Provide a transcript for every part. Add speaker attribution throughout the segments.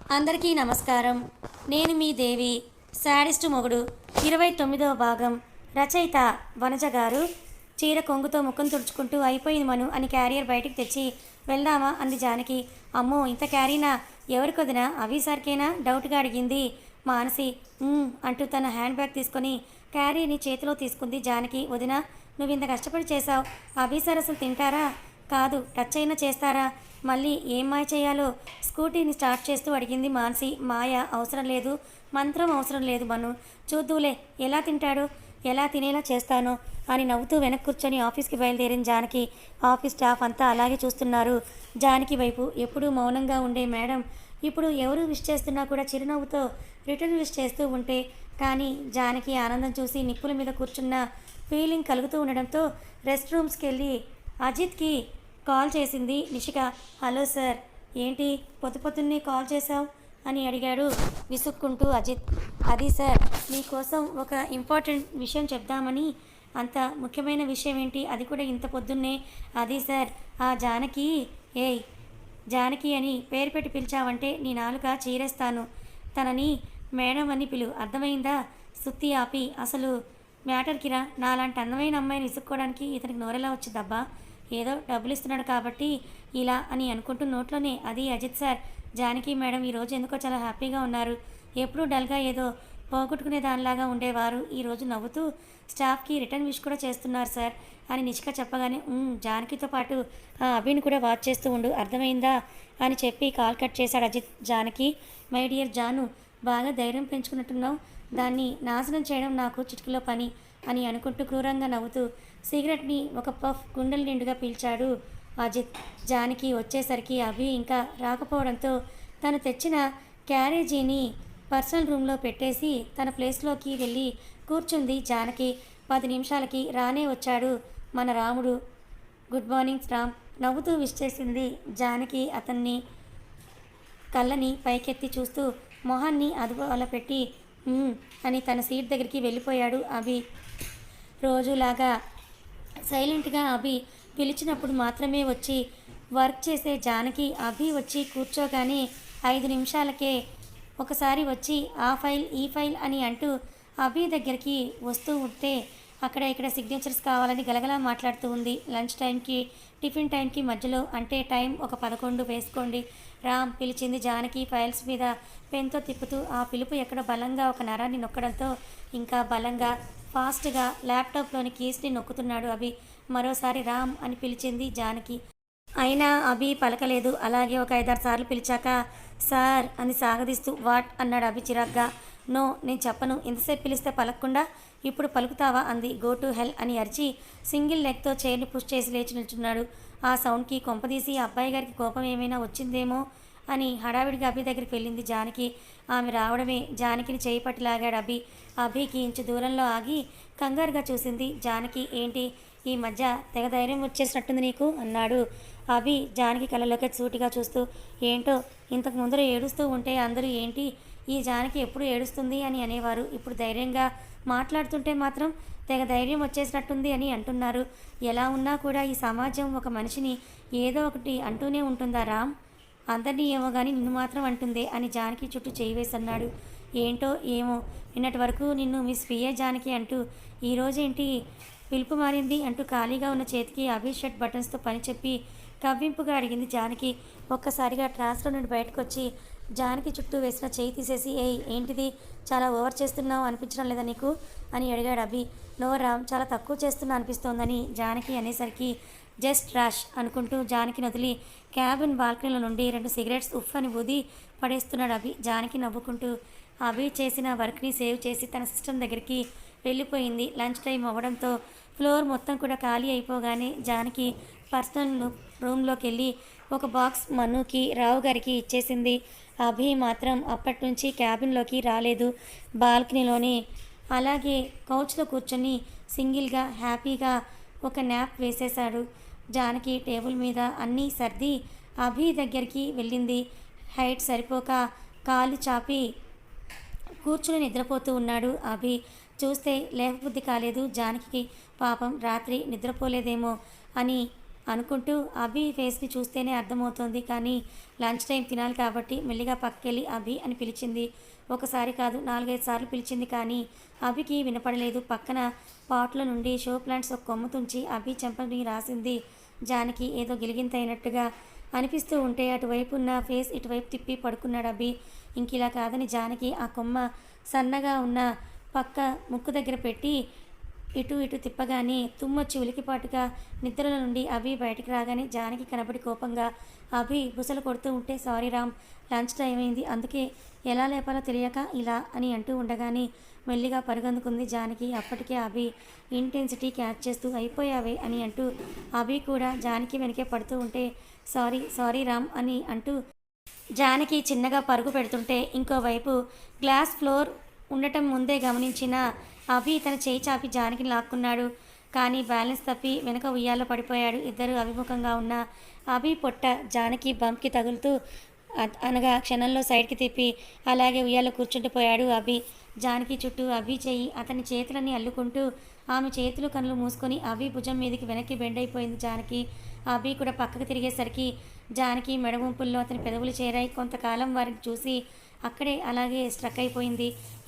Speaker 1: అందరికీ నమస్కారం. నేను మీ దేవి. శాడిస్టు మొగుడు 29వ భాగం. రచయిత వనజ గారు. చీర కొంగుతో ముఖం తుడుచుకుంటూ అయిపోయింది మను అని క్యారియర్ బయటికి తెచ్చి వెళ్దామా అంది జానకి. అమ్మో ఇంత క్యారీనా? ఎవరికొదినా? అవి సరికేనా? డౌట్గా అడిగింది మానసి. అంటూ తన హ్యాండ్ బ్యాగ్ తీసుకొని క్యారీని చేతిలో తీసుకుంది జానకి. వదినా, నువ్వు ఇంత కష్టపడి చేశావు. అవి సార్ అసలు తింటారా? కాదు, టచ్ అయినా చేస్తారా? మళ్ళీ ఏం మాయ చేయాలో స్కూటీని స్టార్ట్ చేస్తూ అడిగింది మానసి. మాయ అవసరం లేదు, మంత్రం అవసరం లేదు మను. చూద్దులే ఎలా తింటాడో, ఎలా తినేలా చేస్తానో అని నవ్వుతూ వెనక్కి కూర్చొని ఆఫీస్కి బయలుదేరిన జానకి. ఆఫీస్ స్టాఫ్ అంతా అలాగే చూస్తున్నారు జానకి వైపు. ఎప్పుడూ మౌనంగా ఉండే మేడం ఇప్పుడు ఎవరు విష్ చేస్తున్నా కూడా చిరునవ్వుతో రిటర్న్ విష్ చేస్తూ ఉంటే కానీ జానకి ఆనందం చూసి నిప్పుల మీద కూర్చున్న ఫీలింగ్ కలుగుతూ ఉండడంతో రెస్ట్ రూమ్స్కి వెళ్ళి అజిత్కి కాల్ చేసింది నిషిక. హలో సార్, ఏంటి పొద్దున్నే కాల్ చేశావు అని అడిగాడు విసుక్కుంటూ అజిత్. అది సార్, మీకోసం ఒక ఇంపార్టెంట్ విషయం చెప్దామని. అంత ముఖ్యమైన విషయం ఏంటి? అది కూడా ఇంత పొద్దున్నే? అది సార్, ఆ జానకి. ఏయ్, జానకి అని పేరు పెట్టి పిలిచావంటే నీ నాలుక చీరేస్తాను. తనని మేడం అని పిలు, అర్థమైందా? సుత్తి ఆపి అసలు మ్యాటర్కి రా. నాలాంటి అందమైన అమ్మాయిని విసుక్కోవడానికి ఇతనికి నోరెలా వచ్చిందబ్బా? ఏదో డబ్బులు ఇస్తున్నాడు కాబట్టి ఇలా అని అనుకుంటూ నోట్లోనే. అది అజిత్ సార్, జానకి మేడం ఈరోజు ఎందుకో చాలా హ్యాపీగా ఉన్నారు. ఎప్పుడూ డల్గా ఏదో పోగొట్టుకునే దానిలాగా ఉండేవారు. ఈరోజు నవ్వుతూ స్టాఫ్కి రిటర్న్ విష్ కూడా చేస్తున్నారు సార్ అని నిష్క చెప్పగానే జానకితో పాటు అభిని కూడా వాచ్ చేస్తూ ఉండు, అర్థమైందా అని చెప్పి కాల్ కట్ చేశాడు అజిత్. జానకి, మై డియర్ జాను, బాగా ధైర్యం పెంచుకున్నట్టున్నావు. దాన్ని నాశనం చేయడం నాకు చిటికలో పని అని అనుకుంటూ క్రూరంగా నవ్వుతూ సిగరెట్ని ఒక పఫ్ గుండెల నిండుగా పీల్చాడు అజిత్. జానకి వచ్చేసరికి అభి ఇంకా రాకపోవడంతో తను తెచ్చిన క్యారేజీని పర్సనల్ రూమ్లో పెట్టేసి తన ప్లేస్లోకి వెళ్ళి కూర్చుంది జానకి. 10 నిమిషాలకి రానే వచ్చాడు మన రాముడు. గుడ్ మార్నింగ్ రామ్, నవ్వుతూ విష్ చేసింది జానకి అతన్ని కళ్ళని పైకెత్తి చూస్తూ. మొహాన్ని అదుపులో పెట్టి అని తన సీట్ దగ్గరికి వెళ్ళిపోయాడు అభి. రోజులాగా సైలెంట్గా అభి పిలిచినప్పుడు మాత్రమే వచ్చి వర్క్ చేసే జానకి అభి వచ్చి కూర్చోగానే 5 నిమిషాలకే ఒకసారి వచ్చి ఆ ఫైల్ ఈ ఫైల్ అని అంటూ అభి దగ్గరికి వస్తూ ఉంటే అక్కడ ఇక్కడ సిగ్నేచర్స్ కావాలని గలగలా మాట్లాడుతూ ఉంది. లంచ్ టైంకి టిఫిన్ టైంకి మధ్యలో, అంటే టైం ఒక 11 వేసుకోండి. రామ్ పిలిచింది జానకి ఫైల్స్ మీద పెన్తో తిప్పుతూ. ఆ పిలుపు ఎక్కడ బలంగా ఒక నరాన్ని నొక్కడంతో ఇంకా బలంగా ఫాస్ట్గా ల్యాప్టాప్లోని కీస్ని నొక్కుతున్నాడు అభి. మరోసారి రామ్ అని పిలిచింది జానకి. అయినా అభి పలకలేదు. అలాగే ఒక 5-6 సార్లు పిలిచాక సార్ అని సాగదీస్తూ వాట్ అన్నాడు అభి చిరాగ్గా. నో, నేను చెప్పను. ఎంతసేపు పిలిస్తే పలకకుండా ఇప్పుడు పలుకుతావా అంది. గో టు హెల్ అని అరిచి సింగిల్ లెగ్తో చైర్ని పుష్ చేసి లేచి నిల్చున్నాడు. ఆ సౌండ్కి కొంపదీసి అబ్బాయి గారికి కోపం ఏమైనా వచ్చిందేమో అని హడావిడిగా అభి దగ్గరికి వెళ్ళింది జానకి. ఆమె రావడమే జానకిని చేయి పట్టి లాగాడు అభి. అభికి ఇంచు దూరంలో ఆగి కంగారుగా చూసింది జానకి. ఏంటి ఈ మధ్య తెగ ధైర్యం వచ్చేసినట్టుంది నీకు అన్నాడు అభి జానకి కళ్ళలోకి సూటిగా చూస్తూ. ఏంటో ఇంతకు ముందర ఏడుస్తూ ఉంటే అందరూ ఏంటి ఈ జానకి ఎప్పుడు ఏడుస్తుంది అని అనేవారు. ఇప్పుడు ధైర్యంగా మాట్లాడుతుంటే మాత్రం తెగ ధైర్యం వచ్చేసినట్టుంది అని అంటున్నారు. ఎలా ఉన్నా కూడా ఈ సమాజం ఒక మనిషిని ఏదో ఒకటి అంటూనే ఉంటుందా రామ్? అందరినీ ఏమో కానీ నిన్ను మాత్రం అంటుందే అని జానకి చుట్టూ చేయి వేసి అన్నాడు. ఏంటో ఏమో, నిన్నటి వరకు నిన్ను మిస్ పిఏ జానకి అంటూ ఈరోజేంటి పిలుపు మారింది అంటూ ఖాళీగా ఉన్న చేతికి అభి షర్ట్ బటన్స్తో పని చెప్పి కవ్వింపుగా అడిగింది జానకి. ఒక్కసారిగా ట్రాన్స్లో నుండి బయటకు వచ్చి జానకి చుట్టూ వేసిన చేయి తీసేసి ఏంటిది, చాలా ఓవర్ చేస్తున్నావు అనిపించడం లేదా నీకు అని అడిగాడు అభి. నో రామ్, చాలా తక్కువ చేస్తున్నా అనిపిస్తోందని జానకి అనేసరికి జస్ట్ ర్యాష్ అనుకుంటూ జానకిని వదిలి క్యాబిన్ బాల్కనీలో నుండి 2 సిగరెట్స్ ఉఫ్ అని ఊది పడేస్తున్నాడు అభి. జానకి నవ్వుకుంటూ అభి చేసిన వర్క్ని సేవ్ చేసి తన సిస్టమ్ దగ్గరికి వెళ్ళిపోయింది. లంచ్ టైం అవ్వడంతో ఫ్లోర్ మొత్తం కూడా ఖాళీ అయిపోగానే జానకి పర్సనల్ రూమ్లోకి వెళ్ళి ఒక బాక్స్ మనుకి రావు గారికి ఇచ్చేసింది. అభి మాత్రం అప్పటి నుంచి క్యాబిన్లోకి రాలేదు. బాల్కనీలోనే అలాగే కౌచ్లో కూర్చొని సింగిల్గా హ్యాపీగా ఒక న్యాప్ వేసేశాడు. జానకి టేబుల్ మీద అన్నీ సర్ది అభి దగ్గరికి వెళ్ళింది. హైట్ సరిపోక కాలు చాపి కూర్చుని నిద్రపోతూ ఉన్నాడు అభి. చూస్తే లేవబుద్ధి కాలేదు జానకి. పాపం రాత్రి నిద్రపోలేదేమో అని అనుకుంటూ అభి ఫేస్ని చూస్తేనే అర్థమవుతోంది. కానీ లంచ్ టైం తినాలి కాబట్టి మెల్లిగా పక్కకెళ్ళి అభి అని పిలిచింది. ఒకసారి కాదు 4-5 సార్లు పిలిచింది కానీ అభికి వినపడలేదు. పక్కన పాట్లో నుండి షో ప్లాంట్స్ ఒక కొమ్మ తుంచి అభి చెంపని రాసింది జానకి. ఏదో గిలిగింతైనట్టుగా అనిపిస్తూ ఉంటే అటువైపు ఉన్న ఫేస్ ఇటువైపు తిప్పి పడుకున్నాడు అభి. ఇంకిలా కాదని జానకి ఆ కొమ్మ సన్నగా ఉన్న పక్క ముక్కు దగ్గర పెట్టి ఇటు ఇటు తిప్పగానే తుమ్మొచ్చి ఉలికిపాటుగా నిద్రలో నుండి అభి బయటికి రాగానే జానకి కనబడి కోపంగా అభి బుసలు కొడుతూ ఉంటే, సారీ రామ్, లంచ్ టైం అయింది, అందుకే ఎలా లేపాలో తెలియక ఇలా అని అంటూ ఉండగానే మెల్లిగా పరుగందుకుంది జానకి. అప్పటికే అభి ఇంటెన్సిటీ క్యాచ్ చేస్తూ అయిపోయావే అని అంటూ అభి కూడా జానకి వెనకే పడుతూ ఉంటే, సారీ సారీ రామ్ అని అంటూ జానకి చిన్నగా పరుగు పెడుతుంటే ఇంకోవైపు గ్లాస్ ఫ్లోర్ ఉండటం ముందే గమనించిన అభి తన చేయి చాపి జానకిని లాక్కున్నాడు. కానీ బ్యాలెన్స్ తప్పి వెనక ఉయ్యాలో పడిపోయాడు. ఇద్దరు అభిముఖంగా ఉన్న అభి పొట్ట జానకి బంప్కి తగులుతూ అనగా క్షణంలో సైడ్కి తిప్పి అలాగే ఉయ్యాలో కూర్చుండిపోయాడు అభి. జానకి చుట్టూ అభి చెయ్యి అతని చేతులన్నీ అల్లుకుంటూ ఆమె చేతులు కళ్ళు మూసుకొని అభి భుజం మీదకి వెనక్కి బెండ్ అయిపోయింది జానకి. అభి కూడా పక్కకు తిరిగేసరికి జానకి మెడగుంపుల్లో అతని పెదవులు చేరాయి. కొంతకాలం వారిని చూసి అక్కడే అలాగే స్ట్రక్ అయిపోయింది.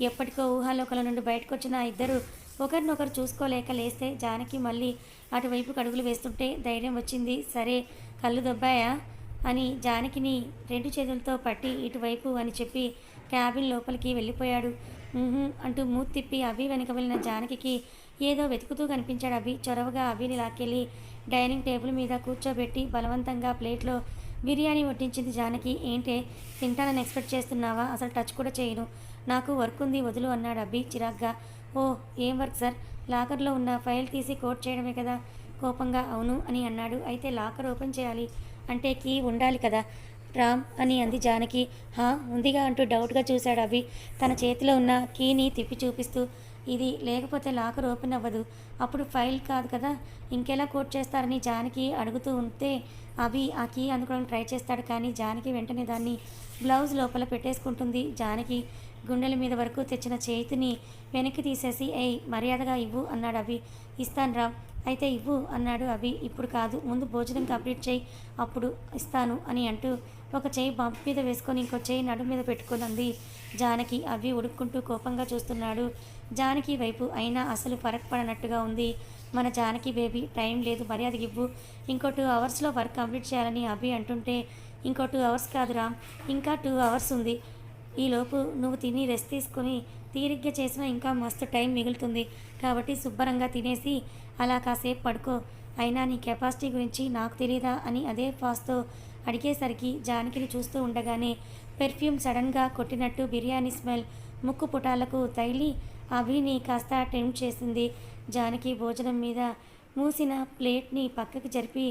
Speaker 1: ఎప్పటికో ఊహాలోకల నుండి బయటకు వచ్చిన ఇద్దరు ఒకరినొకరు చూసుకోలేక లేస్తే జానకి మళ్ళీ అటువైపు అడుగులు వేస్తుంటే ధైర్యం వచ్చింది. సరే కళ్ళు దొబ్బాయా అని జానకిని 2 చేతులతో పట్టి ఇటువైపు అని చెప్పి క్యాబిన్ లోపలికి వెళ్ళిపోయాడు. అంటూ మూతి తిప్పి అభి వెనక వెళ్ళిన జానకి ఏదో వెతుకుతూ కనిపించాడు అభి. చొరవగా అభిని లాక్కెళ్ళి డైనింగ్ టేబుల్ మీద కూర్చోబెట్టి బలవంతంగా ప్లేట్లో బిర్యానీ వడ్డించింది జానకి. ఏంటే తింటానని ఎక్స్పెక్ట్ చేస్తున్నావా? అసలు టచ్ కూడా చేయను, నాకు వర్క్ ఉంది వదులు అన్నాడు అభి చిరాగ్గా. ఓ ఏం వర్క్ సార్? లాకర్లో ఉన్న ఫైల్ తీసి కోట్ చేయడమే కదా? కోపంగా అవును అని అన్నాడు. అయితే లాకర్ ఓపెన్ చేయాలి అంటే కీ ఉండాలి కదా రామ్ అని అంది జానకి. ఉందిగా అంటూ డౌట్గా చూశాడు అభి తన చేతిలో ఉన్న కీని తిప్పి చూపిస్తూ. ఇది లేకపోతే లాకర్ ఓపెన్ అవ్వదు, అప్పుడు ఫైల్ కాదు కదా, ఇంకెలా కోట్ చేస్తారని జానకి అడుగుతూ ఉంటే అభి ఆ కీ అందుకోవడానికి ట్రై చేస్తాడు. కానీ జానకి వెంటనే దాన్ని బ్లౌజ్ లోపల పెట్టేసుకుంటుంది. జానకి గుండెల మీద వరకు తెచ్చిన చేతిని వెనక్కి తీసేసి మర్యాదగా ఇవ్వు అన్నాడు అభి. ఇస్తాను రామ్, అయితే ఇవ్వు అన్నాడు అభి. ఇప్పుడు కాదు, ముందు భోజనం కంప్లీట్ చేయి, అప్పుడు ఇస్తాను అని అంటూ ఒక చేయి బంప్ మీద వేసుకొని ఇంకో చేయి నడుము మీద పెట్టుకున్నది జానకి. అభి ఉడుక్కుంటూ కోపంగా చూస్తున్నాడు జానకి వైపు. అయినా అసలు ఫరక్ పడనట్టుగా ఉంది మన జానకి బేబీ. టైం లేదు, మర్యాదకి ఇవ్వు, ఇంకో 2 అవర్స్లో వర్క్ కంప్లీట్ చేయాలని అభి అంటుంటే, ఇంకో 2 అవర్స్ కాదు రామ్, ఇంకా 2 అవర్స్ ఉంది. ఈలోపు నువ్వు తిని రెస్ట్ తీసుకొని తీరిగ్గా చేసినా ఇంకా మస్తు టైం మిగులుతుంది. కాబట్టి శుభ్రంగా తినేసి అలా కాసేపు పడుకో. అయినా నీ కెపాసిటీ గురించి నాకు తెలీదా అని అదే ఫాస్ట్తో అడిగేసరికి జానకిని చూస్తూ ఉండగానే పెర్ఫ్యూమ్ సడన్గా కొట్టినట్టు బిర్యానీ స్మెల్ ముక్కు పుటాలకు తగిలి అభిని కాస్త టెంప్ట్ చేసింది. జానకి భోజనం మీద మూసిన ప్లేట్ని పక్కకి జరిపి,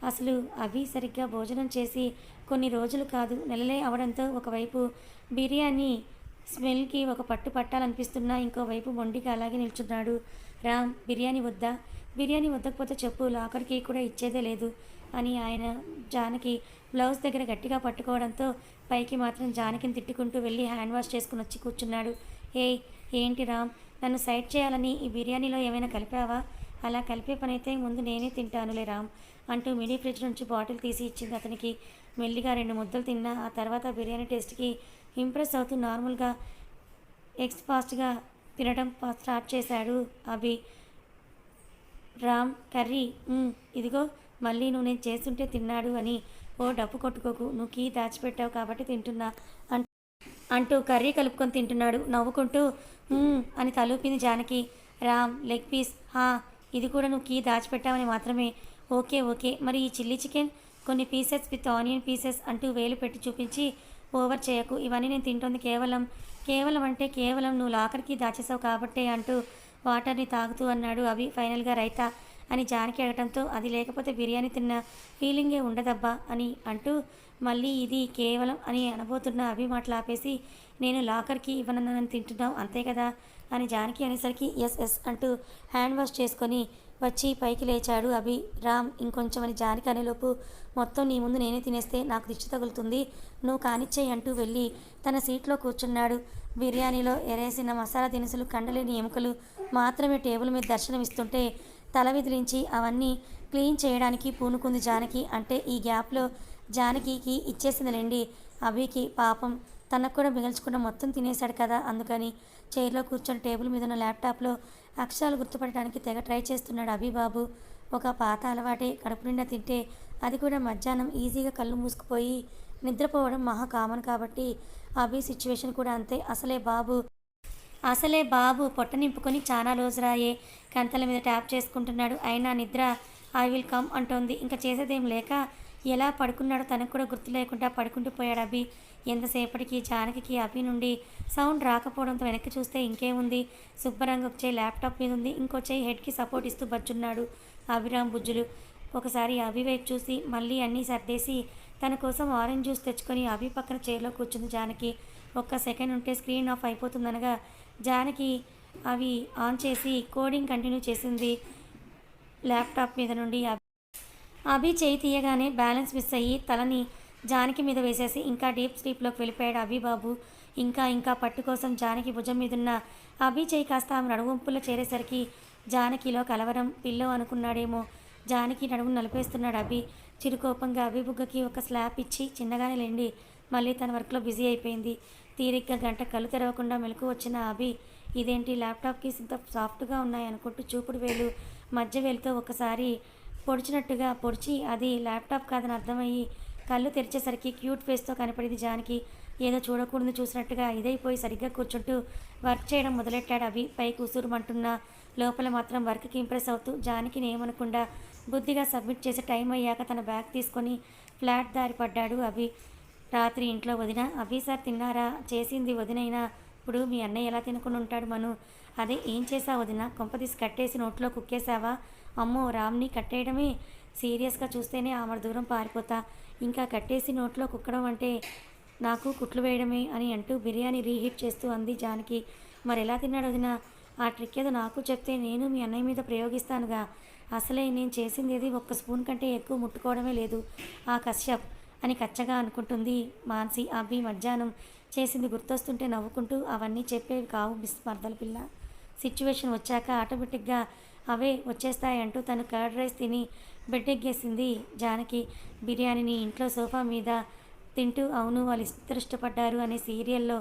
Speaker 1: అసలు అభి సరిగ్గా భోజనం చేసి కొన్ని రోజులు కాదు నెలలే అవడంతో ఒకవైపు బిర్యానీ స్మెల్కి ఒక పట్టు పట్టాలనిపిస్తున్నా ఇంకోవైపు మొండిగా అలాగే నిల్చున్నాడు. రామ్, బిర్యానీ వద్దా? బిర్యానీ వద్దకపోతే చెప్పు, లాకర్కి కూడా ఇచ్చేదే లేదు అని ఆయన జానకి బ్లౌజ్ దగ్గర గట్టిగా పట్టుకోవడంతో పైకి మాత్రం జానకిని తిట్టుకుంటూ వెళ్ళి హ్యాండ్ వాష్ చేసుకుని వచ్చి కూర్చున్నాడు. ఏంటి రామ్, నన్ను సైడ్ చేయాలని ఈ బిర్యానీలో ఏమైనా కలిపావా? అలా కలిపే పని అయితే ముందు నేనే తింటానులే రామ్ అంటూ మినీ ఫ్రిడ్జ్ నుంచి బాటిల్ తీసి ఇచ్చింది అతనికి. మెల్లిగా 2 ముద్దలు తిన్నా. ఆ తర్వాత బిర్యానీ టేస్ట్కి ఇంప్రెస్ అవుతూ నార్మల్గా ఫాస్ట్గా తినడం స్టార్ట్ చేశాడు అభి. రామ్, కర్రీ ఇదిగో, మళ్ళీ నువ్వు నేను చేస్తుంటే తిన్నాడు అని ఓ డప్పు కొట్టుకోకు, నువ్వు కీ దాచిపెట్టావు కాబట్టి తింటున్నా అంటూ కర్రీ కలుపుకొని తింటున్నాడు నవ్వుకుంటూ. అని తలూపింది జానకి. రామ్, లెగ్ పీస్, ఇది కూడా నువ్వు కీ దాచిపెట్టావని మాత్రమే. ఓకే, మరి ఈ చిల్లీ చికెన్ కొన్ని పీసెస్ విత్ ఆనియన్ పీసెస్ అంటూ వేలు పెట్టి చూపించి ఓవర్ చేయకు, ఇవన్నీ నేను తింటుంది కేవలం నువ్వు లాకర్కి దాచేసావు కాబట్టే అంటూ వాటర్ని తాగుతూ అన్నాడు అభి. ఫైనల్గా రైతా అని జానకి అడగటంతో, అది లేకపోతే బిర్యానీ తిన్న ఫీలింగే ఉండదబ్బా అని అంటూ మళ్ళీ ఇది కేవలం అని అనబోతున్న అభి మాటలు ఆపేసి, నేను లాకర్కి ఇవ్వనని తింటున్నావు అంతే కదా అని జానకి అనేసరికి ఎస్ అంటూ హ్యాండ్ వాష్ చేసుకొని వచ్చి పైకి లేచాడు అభి. రామ్, ఇంకొంచెం అని జానకి అనేలోపు, మొత్తం నీ ముందు నేనే తినేస్తే నాకు దిష్టి తగులుతుంది, నువ్వు కానిచ్చేయి అంటూ వెళ్ళి తన సీట్లో కూర్చున్నాడు. బిర్యానీలో ఎరేసిన మసాలా దినుసులు, కండలేని ఎముకలు మాత్రమే టేబుల్ మీద దర్శనమిస్తుంటే తల విదిలించి అవన్నీ క్లీన్ చేయడానికి పూనుకుంది జానకి. అంటే ఈ గ్యాప్లో జానకికి ఇచ్చేసిందిలేండి అభికి. పాపం తనకు కూడా మిగల్చకుండా మొత్తం తినేశాడు కదా, అందుకని చైర్లో కూర్చొని టేబుల్ మీద ఉన్న ల్యాప్టాప్లో అక్షరాలు గుర్తుపట్టడానికి తెగ ట్రై చేస్తున్నాడు అభిబాబు. ఒక పాత అలవాటే, కడుపు నిండా తింటే అది కూడా మధ్యాహ్నం ఈజీగా కళ్ళు మూసుకుపోయి నిద్రపోవడం మహా కామన్ కాబట్టి అభి సిచ్యువేషన్ కూడా అంతే. అసలే బాబు పొట్ట నింపుకొని చాలా రోజురాయే కంతల మీద ట్యాప్ చేసుకుంటున్నాడు. అయినా నిద్ర ఐ విల్ కమ్ అంటోంది. ఇంకా చేసేదేం లేక ఎలా పడుకున్నాడో తనకు కూడా గుర్తు లేకుండా పడుకుంటూ పోయాడు అభి. ఎంతసేపటికి జానకి అభి నుండి సౌండ్ రాకపోవడంతో వెనక్కి చూస్తే ఇంకేముంది, శుభ్రంగా ఒక చేయి ల్యాప్టాప్ మీద ఉంది, ఇంకో చేయి హెడ్కి సపోర్ట్ ఇస్తూ బజ్జున్నాడు అభిరామ్ బుజ్జులు. ఒకసారి అభి వైపు చూసి మళ్ళీ అన్నీ సర్దేసి తన కోసం ఆరెంజ్ జ్యూస్ తెచ్చుకొని అభి పక్కన చైర్లో కూర్చుంది జానకి. ఒక్క సెకండ్ ఉంటే స్క్రీన్ ఆఫ్ అయిపోతుందనగా జానకి అవి ఆన్ చేసి కోడింగ్ కంటిన్యూ చేసింది ల్యాప్టాప్ మీద నుండి. అభి చేయి తీయగానే బ్యాలెన్స్ మిస్ అయ్యి తలని జానకి మీద వేసేసి ఇంకా డీప్ స్లీప్లోకి వెళ్ళిపోయాడు అభిబాబు. ఇంకా పట్టు కోసం జానకి భుజం మీదున్న అభి చేయి కాస్త ఆమె నడువంపుల్లో చేరేసరికి జానకిలో కలవరం. పిల్లో అనుకున్నాడేమో జానకి నడుము నలిపేస్తున్నాడు అభి. చిరుకోపంగా అభి బుగ్గకి ఒక స్లాప్ ఇచ్చి చిన్నగానే లేండి మళ్ళీ తన వర్క్లో బిజీ అయిపోయింది. తీరిగ్గా గంట కళ్ళు తెరవకుండా మెలకు వచ్చిన అభి ఇదేంటి ల్యాప్టాప్కి ఇంత సాఫ్ట్గా ఉన్నాయనుకుంటూ చూపుడు వేలు మధ్య వేలుతో ఒకసారి పొడిచినట్టుగా పొడిచి అది ల్యాప్టాప్ కాదని అర్థమయ్యి కళ్ళు తెరిచేసరికి క్యూట్ ఫేస్తో కనపడింది జానకి. ఏదో చూడకూడదు చూసినట్టుగా ఇదైపోయి సరిగ్గా కూర్చుంటూ వర్క్ చేయడం మొదలెట్టాడు అభి. పై కూసురుమంటున్నా లోపల మాత్రం వర్క్కి ఇంప్రెస్ అవుతూ జానకిని ఏమనకుండా బుద్ధిగా సబ్మిట్ చేసే టైం అయ్యాక తన బ్యాగ్ తీసుకొని ఫ్లాట్ దారి పడ్డాడు అభి. రాత్రి ఇంట్లో వదిన అభి సార్ తిన్నారా, చేసింది వదినైనా, ఇప్పుడు మీ అన్నయ్య ఎలా తినుకుని ఉంటాడు మను. అదే ఏం చేసావు వదిన, కొంపదీసి కట్టేసి నోట్లో కుక్కేసావా. అమ్మో రామ్ని కట్టేయడమే, సీరియస్గా చూస్తేనే ఆమె దూరం పారిపోతా, ఇంకా కట్టేసి నోట్లో కుక్కడం అంటే నాకు కుట్లు వేయడమే అని అంటూ బిర్యానీ రీహీట్ చేస్తూ అంది జానకి. మరి ఎలా తిన్నాడు వదిన, ఆ ట్రిక్ ఏదో నాకు చెప్తే నేను మీ అన్నయ్య మీద ప్రయోగిస్తానుగా. అసలే నేను చేసింది ఏది ఒక్క స్పూన్ కంటే ఎక్కువ ముట్టుకోవడమే లేదు ఆ కశ్యప్ అని కచ్చగా అనుకుంటుంది మాన్సి. అభి మధ్యాహ్నం చేసింది గుర్తొస్తుంటే నవ్వుకుంటూ అవన్నీ చెప్పేవి కావు మిస్ మర్దల పిల్ల. సిచ్యువేషన్ వచ్చాక ఆటోమేటిక్గా అవే వచ్చేస్తాయంటూ తను కర్డ్ రైస్ తిని బెడ్ ఎగ్గేసింది జానకి. బిర్యానీని ఇంట్లో సోఫా మీద తింటూ అవును వాళ్ళు ఇద్దరు ఇష్టపడ్డారు అనే సీరియల్లో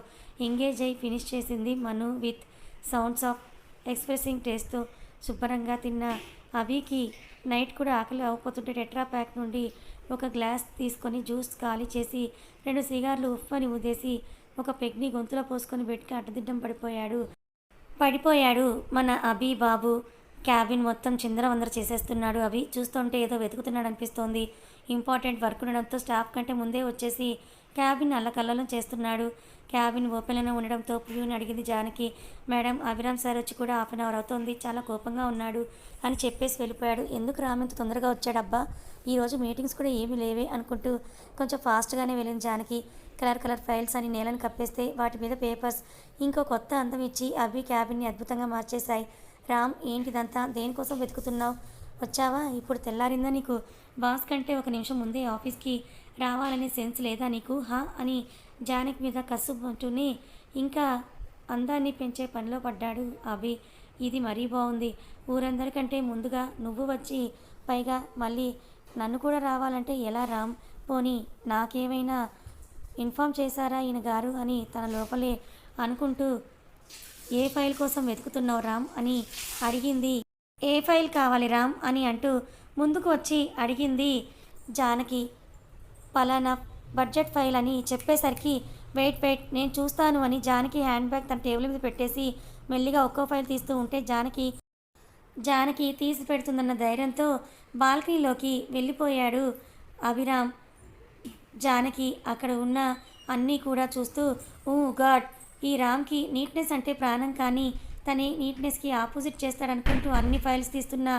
Speaker 1: ఎంగేజ్ అయి ఫినిష్ చేసింది మను విత్ సౌండ్స్ ఆఫ్ ఎక్స్ప్రెసింగ్ టేస్ట్తో. శుభ్రంగా తిన్న అభికి నైట్ కూడా ఆకలి అవ్వకపోతుంటే టెట్రా ప్యాక్ నుండి ఒక గ్లాస్ తీసుకొని జ్యూస్ ఖాళీ చేసి 2 సిగార్లు ఉఫ్ఫని ఊదేసి ఒక పెగ్ని గొంతులో పోసుకొని బెడ్కి అడ్డదిడ్డం పడిపోయాడు మన అభి బాబు. క్యాబిన్ మొత్తం చిందరవందర చేసేస్తున్నాడు అభి. చూస్తుంటే ఏదో వెతుకుతున్నాడు అనిపిస్తోంది. ఇంపార్టెంట్ వర్క్ ఉండడంతో స్టాఫ్ కంటే ముందే వచ్చేసి క్యాబిన్ అల్లకల్లోలం చేస్తున్నాడు. క్యాబిన్ ఓపెన్లోనే ఉండడంతో ప్యూని అడిగింది జానకి. మేడం అభిరామ్ సార్ వచ్చి కూడా 1/2 అవర్ అవుతోంది, చాలా కోపంగా ఉన్నాడు అని చెప్పేసి వెళ్ళిపోయాడు. ఎందుకు రామెంత తొందరగా వచ్చాడబ్బా, ఈరోజు మీటింగ్స్ కూడా ఏమీ లేవే అనుకుంటూ కొంచెం ఫాస్ట్గానే వెళ్ళింది జానకి. కలర్ ఫైల్స్ అని నేలను కప్పేస్తే వాటి మీద పేపర్స్ ఇంకో కొత్త అందం ఇచ్చి అభి క్యాబిన్ని అద్భుతంగా మార్చేశాయి. రామ్ ఏంటిదంతా, దేనికోసం వెతుకుతున్నావు, వచ్చావా, ఇప్పుడు తెల్లారిందా నీకు, బాస్ కంటే 1 నిమిషం ముందే ఆఫీస్కి రావాలనే సెన్స్ లేదా నీకు హా అని జానకి మీద కసుమంటూనే ఇంకా అందాన్ని పెంచే పనిలో పడ్డాడు అభి. ఇది మరీ బాగుంది, ఊరందరికంటే ముందుగా నువ్వు వచ్చి పైగా మళ్ళీ నన్ను కూడా రావాలంటే ఎలా రామ్, పోనీ నాకేమైనా ఇన్ఫామ్ చేశారా ఈయన గారు అని తన లోపలే అనుకుంటూ ఏ ఫైల్ కోసం వెతుకుతున్నావు రామ్ అని అడిగింది. ఏ ఫైల్ కావాలి రామ్ అని అంటూ ముందుకు వచ్చి అడిగింది జానకి. పలానా బడ్జెట్ ఫైల్ అని చెప్పేసరికి వెయిట్ నేను చూస్తాను అని జానకి హ్యాండ్ బ్యాగ్ తన టేబుల్ మీద పెట్టేసి మెల్లిగా ఒక్కో ఫైల్ తీస్తూ ఉంటే జానకి తీసి పెడుతుందన్న ధైర్యంతో బాల్కనీలోకి వెళ్ళిపోయాడు అభిరామ్. జానకి అక్కడ ఉన్న అన్నీ కూడా చూస్తూ ఓ గాడ్, ఈ రామ్కి నీట్నెస్ అంటే ప్రాణం, కానీ తనే నీట్నెస్కి ఆపోజిట్ చేస్తాడనుకుంటూ అన్ని ఫైల్స్ తీస్తున్న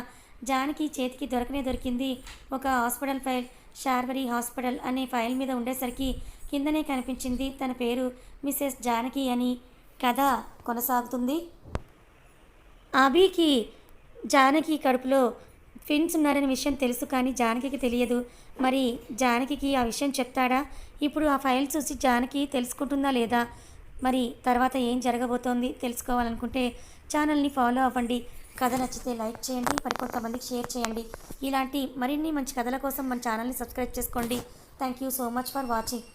Speaker 1: జానకి చేతికి దొరికింది ఒక హాస్పిటల్ ఫైల్. శార్వరి హాస్పిటల్ అనే ఫైల్ మీద ఉండేసరికి కిందనే కనిపించింది తన పేరు మిసెస్ జానకి అని. కథ కొనసాగుతుంది. అభికి జానకి కడుపులో ట్విన్స్ ఉన్నారనే విషయం తెలుసు, కానీ జానకికి తెలియదు. మరి జానకికి ఆ విషయం చెప్తాడా, ఇప్పుడు ఆ ఫైల్ చూసి జానకి తెలుసుకుంటుందా లేదా, మరి తర్వాత ఏం జరగబోతోంది తెలుసుకోవాలనుకుంటే ఛానల్ని ఫాలో అవ్వండి. కథ నచ్చితే లైక్ చేయండి, మరికొంతమందికి షేర్ చేయండి. ఇలాంటి మరిన్ని మంచి కథల కోసం మన ఛానల్ని సబ్స్క్రైబ్ చేసుకోండి. Thank you so much for watching.